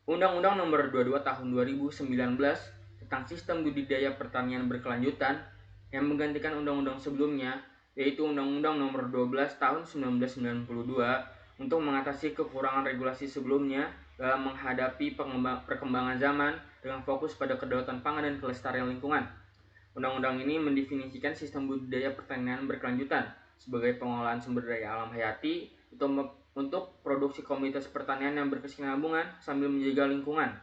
Undang-Undang Nomor 22 Tahun 2019 tentang Sistem Budidaya Pertanian Berkelanjutan yang menggantikan undang-undang sebelumnya, yaitu Undang-Undang Nomor 12 Tahun 1992 untuk mengatasi kekurangan regulasi sebelumnya dalam menghadapi perkembangan zaman dengan fokus pada kedaulatan pangan dan kelestarian lingkungan. Undang-undang ini mendefinisikan sistem budidaya pertanian berkelanjutan sebagai pengolahan sumber daya alam hayati untuk produksi komoditas pertanian yang berkesinambungan sambil menjaga lingkungan,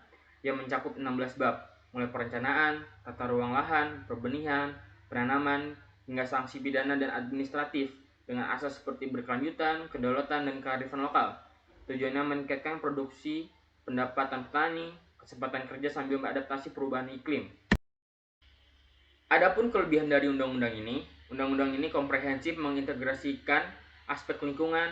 yang mencakup 16 bab, mulai perencanaan, tata ruang lahan, perbenihan, penanaman, hingga sanksi pidana dan administratif dengan asas seperti berkelanjutan, kedaulatan, dan kearifan lokal. Tujuannya meningkatkan produksi, pendapatan petani, kesempatan kerja sambil beradaptasi perubahan iklim. Adapun kelebihan dari undang-undang ini komprehensif mengintegrasikan aspek lingkungan,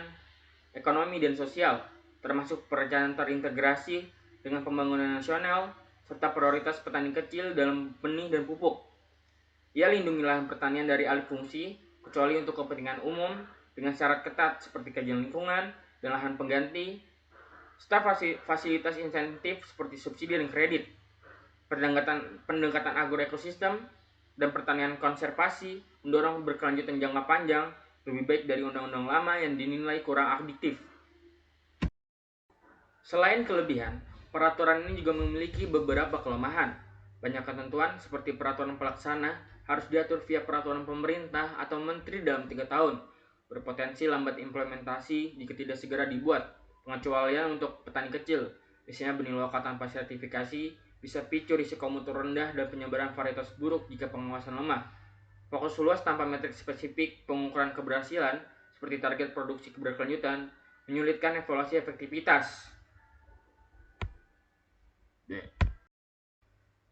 ekonomi, dan sosial, termasuk perencanaan terintegrasi dengan pembangunan nasional, serta prioritas petani kecil dalam benih dan pupuk. Ia lindungi lahan pertanian dari alih fungsi, kecuali untuk kepentingan umum, dengan syarat ketat seperti kajian lingkungan dan lahan pengganti, serta fasilitas insentif seperti subsidi dan kredit. Pendekatan agroekosistem dan pertanian konservasi mendorong berkelanjutan jangka panjang lebih baik dari undang-undang lama yang dinilai kurang adiktif. Selain kelebihan, peraturan ini juga memiliki beberapa kelemahan. Banyak ketentuan seperti peraturan pelaksana harus diatur via peraturan pemerintah atau menteri dalam 3 tahun, berpotensi lambat implementasi jika tidak segera dibuat. Pengecualian untuk petani kecil, biasanya benih lokal tanpa sertifikasi, bisa picu risiko mutu rendah dan penyebaran varietas buruk jika pengawasan lemah. Fokus luas tanpa metrik spesifik pengukuran keberhasilan, seperti target produksi berkelanjutan, menyulitkan evaluasi efektivitas.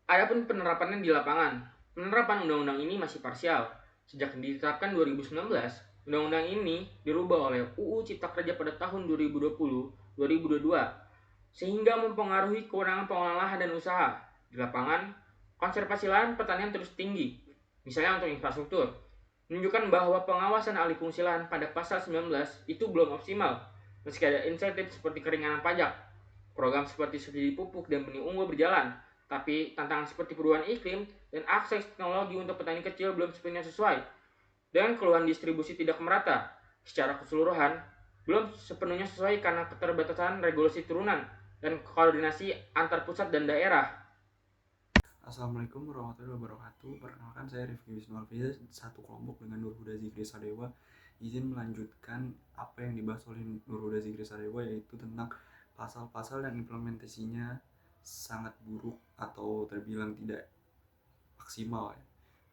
Adapun penerapannya di lapangan, penerapan undang-undang ini masih parsial. Sejak ditetapkan 2019, undang-undang ini dirubah oleh UU Cipta Kerja pada tahun 2020-2022, sehingga mempengaruhi kewenangan pengelola lahan dan usaha. Di lapangan, konservasi lahan pertanian terus tinggi, misalnya untuk infrastruktur, menunjukkan bahwa pengawasan alih fungsi lahan pada pasal 19 itu belum optimal, meski ada insentif seperti keringanan pajak. Program seperti subsidi pupuk dan benih unggul berjalan, tapi tantangan seperti perubahan iklim dan akses teknologi untuk petani kecil belum sepenuhnya sesuai. Dan keluhan distribusi tidak merata secara keseluruhan belum sepenuhnya sesuai karena keterbatasan regulasi turunan dan koordinasi antar pusat dan daerah. Assalamualaikum warahmatullahi wabarakatuh. Perkenalkan saya Rifki Wisnualfiza, satu kelompok dengan Nurhuda Zikri Sadewa. Izin melanjutkan apa yang dibahas oleh Nurhuda Zikri Sadewa, yaitu tentang pasal-pasal yang implementasinya sangat buruk atau terbilang tidak maksimal.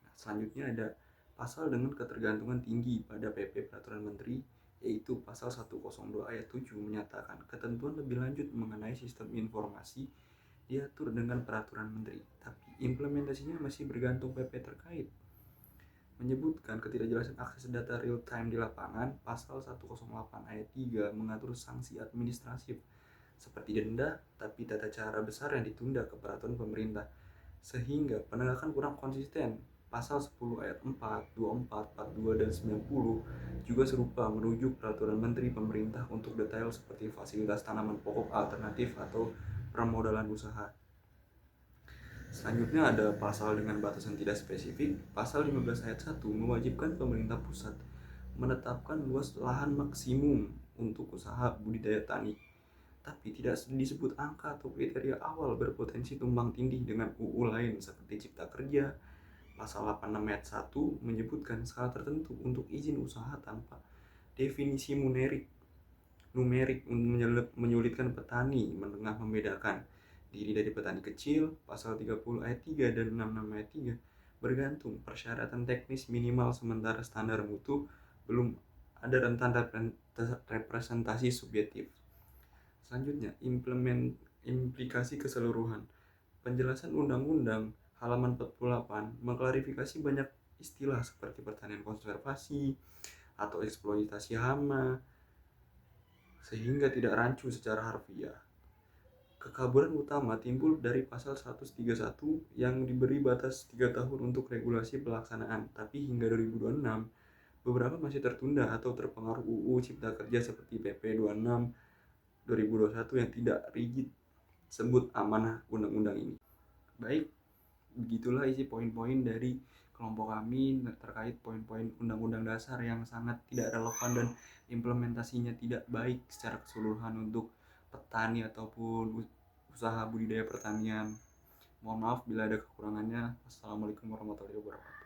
Nah, selanjutnya ada pasal dengan ketergantungan tinggi pada PP Peraturan Menteri, yaitu pasal 102 ayat 7 menyatakan ketentuan lebih lanjut mengenai sistem informasi diatur dengan peraturan menteri, tapi implementasinya masih bergantung PP terkait. Menyebutkan ketidakjelasan akses data real time di lapangan, pasal 108 ayat 3 mengatur sanksi administratif seperti denda, tapi tata cara besar yang ditunda ke peraturan pemerintah, sehingga penegakan kurang konsisten. Pasal 10 ayat 4, 24, 42, dan 90 juga serupa merujuk peraturan menteri pemerintah untuk detail seperti fasilitas tanaman pokok alternatif atau permodalan usaha. Selanjutnya ada pasal dengan batasan tidak spesifik. Pasal 15 ayat 1 mewajibkan pemerintah pusat menetapkan luas lahan maksimum untuk usaha budidaya tani, tapi tidak disebut angka atau kriteria awal berpotensi tumbang tindih dengan UU lain seperti Cipta Kerja. Pasal 86 ayat 1 menyebutkan skala tertentu untuk izin usaha tanpa definisi numerik menyulitkan petani menengah membedakan diri dari petani kecil. Pasal 30 ayat 3 dan 66 ayat 3 bergantung persyaratan teknis minimal, sementara standar mutu belum ada rentan representasi subjektif. Selanjutnya, implikasi keseluruhan. Penjelasan undang-undang halaman 48 mengklarifikasi banyak istilah seperti pertanian konservasi atau eksploitasi hama, sehingga tidak rancu secara harfiah. Kekaburan utama timbul dari pasal 131 yang diberi batas 3 tahun untuk regulasi pelaksanaan, tapi hingga 2026 beberapa masih tertunda atau terpengaruh UU Cipta Kerja seperti PP 26 2021 yang tidak rigid, sebut amanah undang-undang ini. Baik, begitulah isi poin-poin dari kelompok kami terkait poin-poin undang-undang dasar yang sangat tidak relevan dan implementasinya tidak baik secara keseluruhan untuk petani ataupun usaha budidaya pertanian. Mohon maaf bila ada kekurangannya. Wassalamualaikum warahmatullahi wabarakatuh.